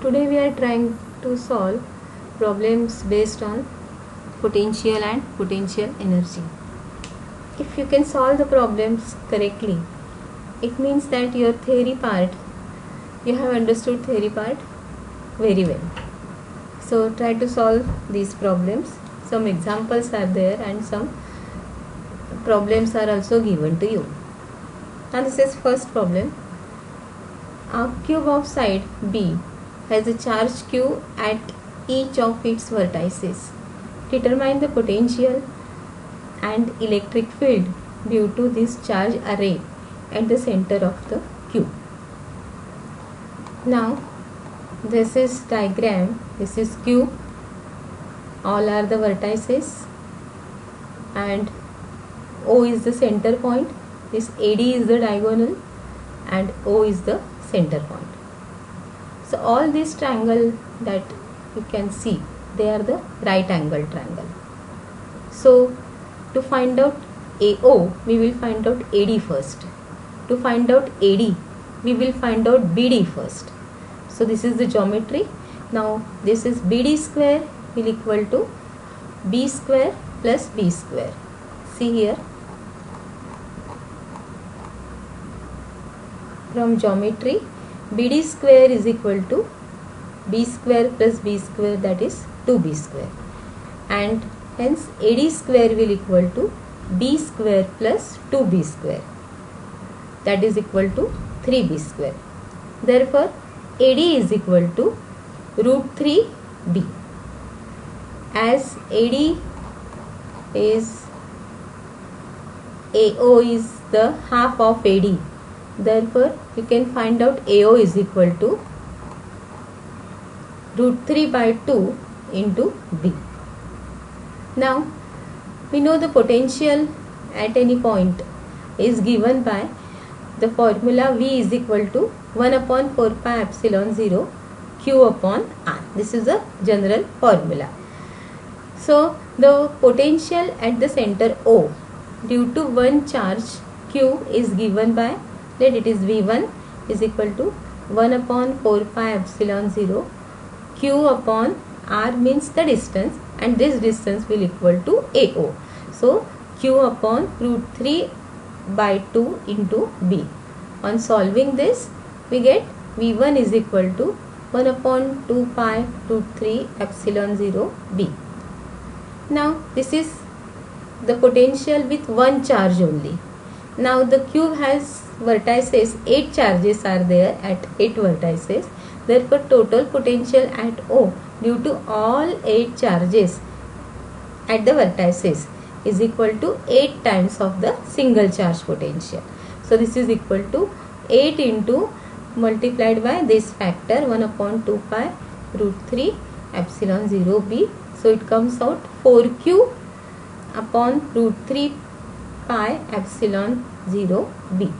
Today we are trying to solve problems based on potential and potential energy. If you can solve the problems correctly, it means that your theory part, you have understood theory part very well. So try to solve these problems. Some examples are there and some problems are also given to you. Now this is first problem. A cube of side B has a charge q at each of its vertices. Determine the potential and electric field due to this charge array at the center of the cube. Now this is diagram. This is cube. All are the vertices and O is the center point. This AD is the diagonal and O is the center point. So all this triangle that you can see, they are the right angle triangle. So to find out AO, we will find out AD first. To find out AD, we will find out BD first. So this is the geometry. Now this is BD square will equal to B square plus B square. See here. From geometry, BD square is equal to B square plus B square, that is 2B square, and hence AD square will equal to B square plus 2B square, that is equal to 3B square. Therefore AD is equal to root 3B. As AD is AO is the half of AD, therefore you can find out AO is equal to root 3 by 2 into B. Now we know the potential at any point is given by the formula V is equal to 1 upon 4 pi epsilon 0 Q upon R. This is a general formula. So the potential at the center O due to one charge Q is given by, let it is V1 is equal to 1 upon 4 pi epsilon 0 Q upon R means the distance, and this distance will equal to AO. So Q upon root 3 by 2 into B. On solving this, we get V1 is equal to 1 upon 2 pi root 3 epsilon 0 B. Now this is the potential with one charge only. Now the cube has vertices, 8 charges are there at 8 vertices. Therefore total potential at O due to all 8 charges at the vertices is equal to 8 times of the single charge potential. So this is equal to 8 into multiplied by this factor 1 upon 2 pi root 3 epsilon 0 B. So it comes out 4Q upon root 3 pi epsilon 0 B.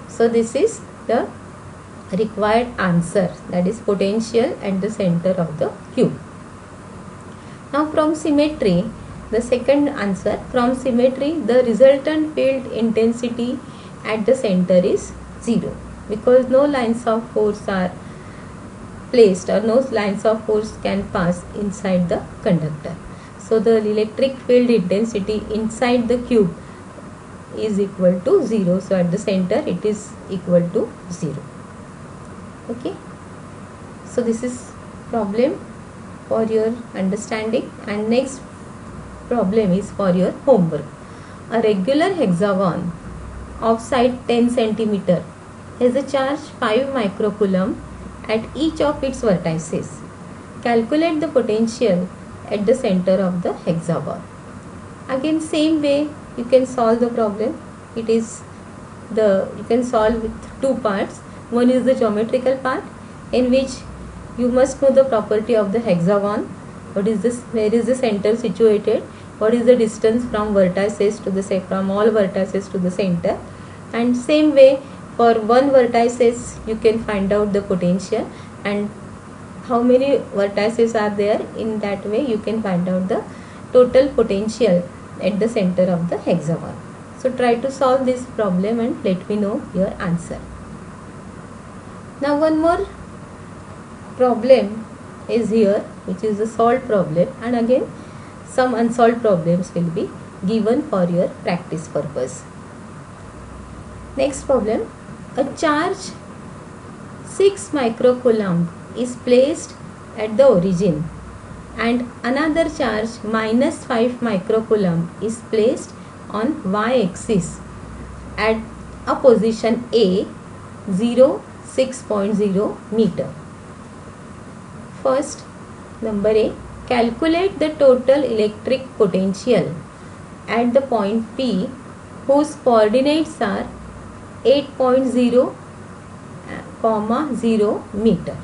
So this is the required answer, that is potential at the center of the cube. Now from symmetry, the second answer, from symmetry the resultant field intensity at the center is 0 because no lines of force are placed or no lines of force can pass inside the conductor. So the electric field intensity inside the cube is equal to 0. So at the center it is equal to 0. Okay. So this is problem for your understanding, and next problem is for your homework. A regular hexagon of side 10 cm has a charge 5 microcoulomb at each of its vertices. Calculate the potential at the center of the hexagon. Again same way you can solve the problem. It is you can solve with two parts. One is the geometrical part, in which you must know the property of the hexagon. What is this? Where is the center situated? What is the distance from vertices to the from all vertices to the center? And same way for one vertices you can find out the potential, and how many vertices are there. In that way you can find out the total potential at the center of the hexagon. So try to solve this problem and let me know your answer. Now one more problem is here, which is a solved problem, and again some unsolved problems will be given for your practice purpose. Next problem, a charge 6 microcoulomb is placed at the origin and another charge minus 5 microcoulomb is placed on y-axis at a position A 6.0 meter. First, number A, calculate the total electric potential at the point P whose coordinates are 8.0, 0 meter.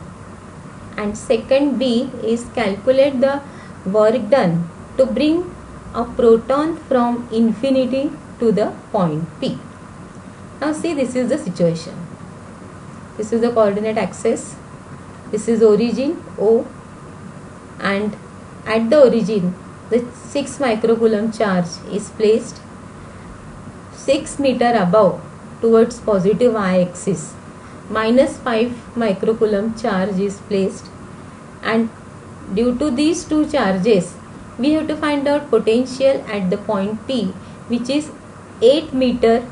And second B is calculate the work done to bring a proton from infinity to the point P. Now see, this is the situation. This is the coordinate axis. This is origin O, and at the origin the 6 microcoulomb charge is placed 6 meter above towards positive y-axis. Minus 5 microcoulomb charge is placed, and due to these two charges we have to find out potential at the point P, which is 8 meter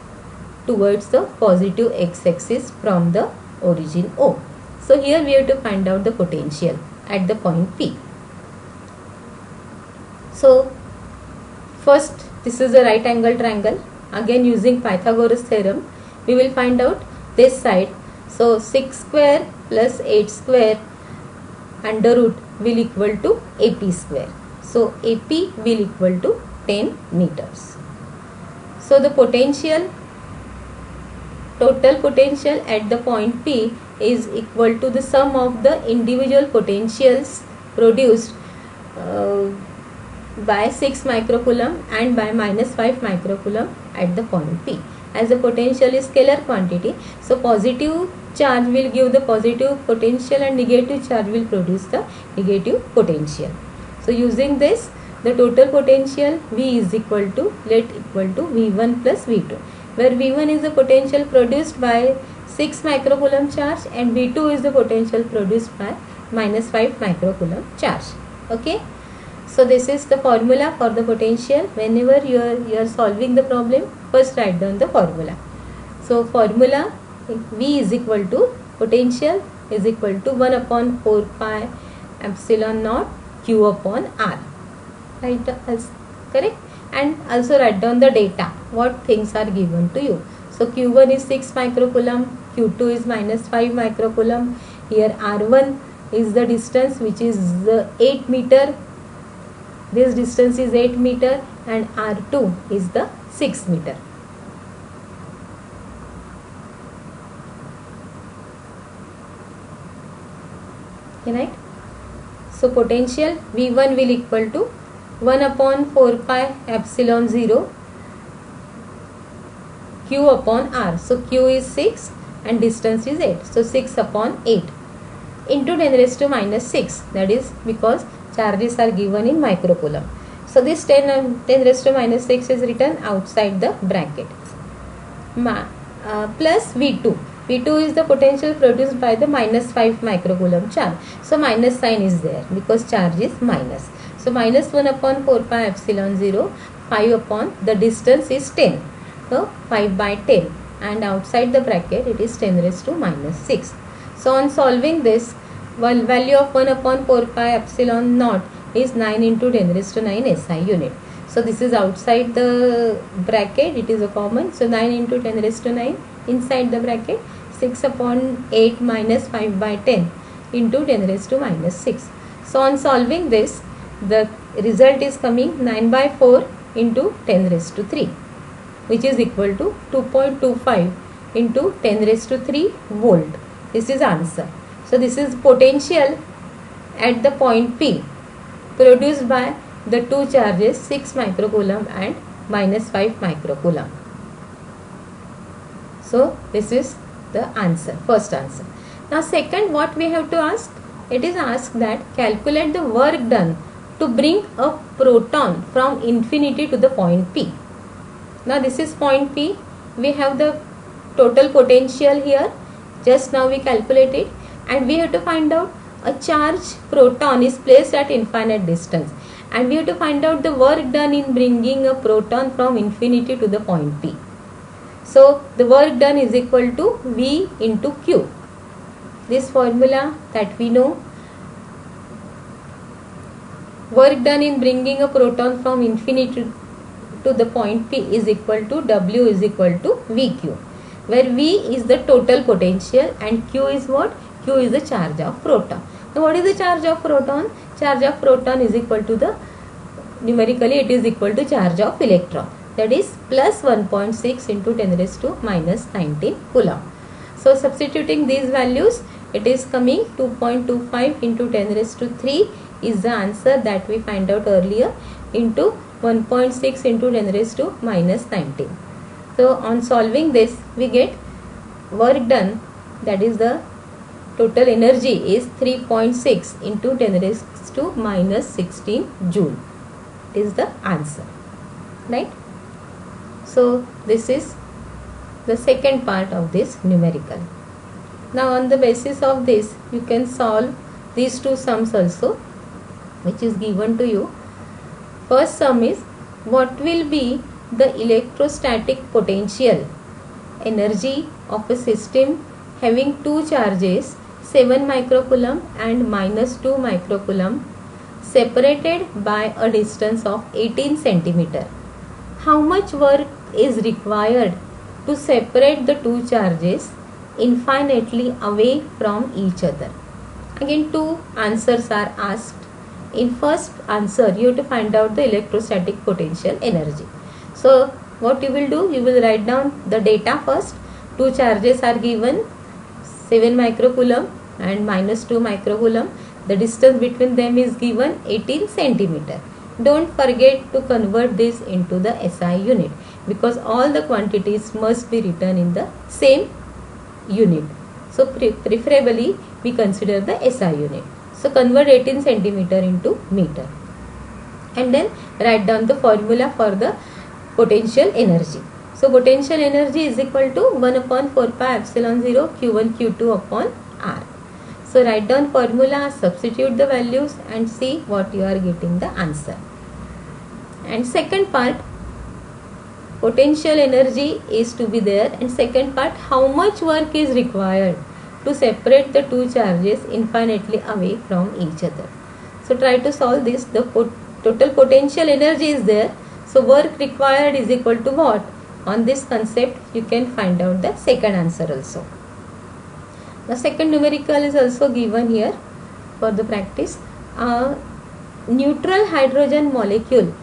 towards the positive x-axis from the origin O. So here we have to find out the potential at the point P. So first, this is a right angle triangle. Again, using Pythagoras theorem, we will find out this side. So 6 square plus 8 square under root will equal to AP square. So AP will equal to 10 meters. So the potential, total potential at the point P is equal to the sum of the individual potentials produced by 6 microcoulomb and by minus 5 microcoulomb at the point P. As the potential is scalar quantity, so positive charge will give the positive potential and negative charge will produce the negative potential. So using this, the total potential V is equal to, let equal to V1 plus V2, where V1 is the potential produced by 6 microcoulomb charge and V2 is the potential produced by minus 5 microcoulomb charge. Okay. So this is the formula for the potential. Whenever you are solving the problem, first write down the formula. So formula, V is equal to, potential is equal to 1 upon 4 pi epsilon naught Q upon R. Right, correct? And also write down the data, what things are given to you. So Q1 is 6 microcoulomb, Q2 is minus 5 microcoulomb. Here R1 is the distance, which is 8 meter. This distance is 8 meter and R2 is the 6 meter. Right? So potential V1 will equal to 1 upon 4 pi epsilon 0 Q upon R. So Q is 6 and distance is 8. So 6 upon 8 into 10 raised to minus 6. That is because charges are given in microcoulomb. So this 10 raised to minus 6 is written outside the bracket. Plus V2. V2 is the potential produced by the minus 5 microcoulomb charge. So minus sign is there because charge is minus. So minus 1 upon 4 pi epsilon 0, 5 upon the distance is 10. So 5 by 10 and outside the bracket it is 10 raised to minus 6. So on solving this, value of 1 upon 4 pi epsilon naught is 9 into 10 raised to 9 SI unit. So this is outside the bracket, it is a common. So 9 into 10 raised to 9 inside the bracket, 6 upon 8 minus 5 by 10 into 10 raised to minus 6. So on solving this, the result is coming 9 by 4 into 10 raised to 3, which is equal to 2.25 into 10 raised to 3 volt. This is answer. So this is potential at the point P produced by the two charges 6 microcoulomb and minus 5 microcoulomb. So this is the answer, first answer. Now second, what we have to ask? It is asked that calculate the work done to bring a proton from infinity to the point P. Now this is point P. We have the total potential here. Just now we calculated, and we have to find out a charged proton is placed at infinite distance, and we have to find out the work done in bringing a proton from infinity to the point P. So the work done is equal to V into Q. This formula that we know, work done in bringing a proton from infinity to the point P is equal to W is equal to VQ, where V is the total potential and Q is what? Q is the charge of proton. Now what is the charge of proton? Charge of proton is equal to the, numerically it is equal to charge of electron, that is plus 1.6 into 10 raised to minus 19 coulomb. So substituting these values, it is coming 2.25 into 10 raised to 3 is the answer that we find out earlier, into 1.6 into 10 raised to minus 19. So on solving this, we get work done, that is the total energy is 3.6 into 10 raised to minus 16 joule is the answer, right? So this is the second part of this numerical. Now on the basis of this, you can solve these two sums also, which is given to you. First sum is, what will be the electrostatic potential energy of a system having two charges 7 microcoulomb and minus 2 microcoulomb separated by a distance of 18 centimeter. How much work is required to separate the two charges infinitely away from each other? Again, two answers are asked. In first answer, you have to find out the electrostatic potential energy. So what you will do, you will write down the data first. Two charges are given, 7 microcoulomb and minus 2 microcoulomb. The distance between them is given 18 centimeter. Don't forget to convert this into the SI unit, because all the quantities must be written in the same unit. So preferably we consider the SI unit. So convert 18 centimeter into meter, and then write down the formula for the potential energy. So potential energy is equal to 1 upon 4 pi epsilon 0 Q1 Q2 upon R. So write down formula, substitute the values and see what you are getting the answer. And second part, potential energy is to be there, and second part, how much work is required to separate the two charges infinitely away from each other. So try to solve this. The total potential energy is there, so work required is equal to what? On this concept you can find out the second answer also. The second numerical is also given here for the practice. A neutral hydrogen molecule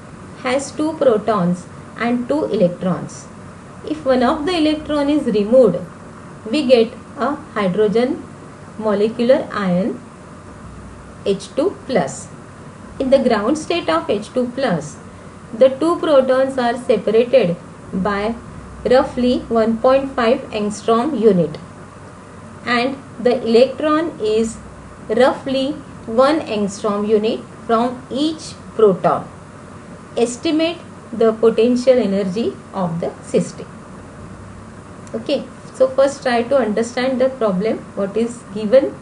has two protons and two electrons. If one of the electron is removed, we get a hydrogen molecular ion H2 plus. In the ground state of H2 plus, the two protons are separated by roughly 1.5 angstrom unit, and the electron is roughly 1 angstrom unit from each proton. Estimate the potential energy of the system. Okay, so first try to understand the problem. What is given?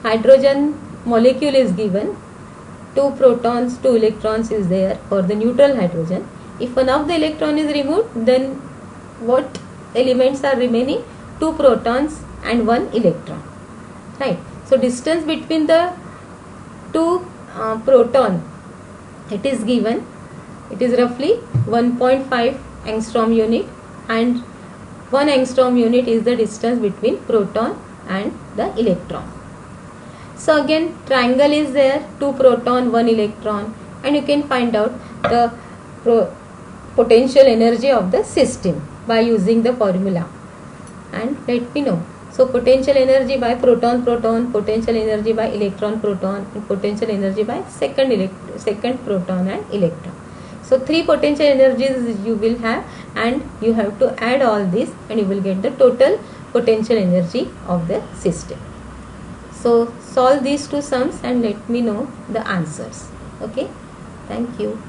Hydrogen molecule is given, two protons, two electrons is there for the neutral hydrogen. If one of the electron is removed, then what elements are remaining? Two protons and one electron, right? So distance between the two proton, it is given, it is roughly 1.5 angstrom unit, and 1 angstrom unit is the distance between proton and the electron. So again, triangle is there, 2 proton, 1 electron, and you can find out the potential energy of the system by using the formula, and let me know. So potential energy by proton proton, potential energy by electron proton, and potential energy by second proton and electron. So 3 potential energies you will have, and you have to add all this and you will get the total potential energy of the system. So solve these two sums and let me know the answers. Okay, thank you.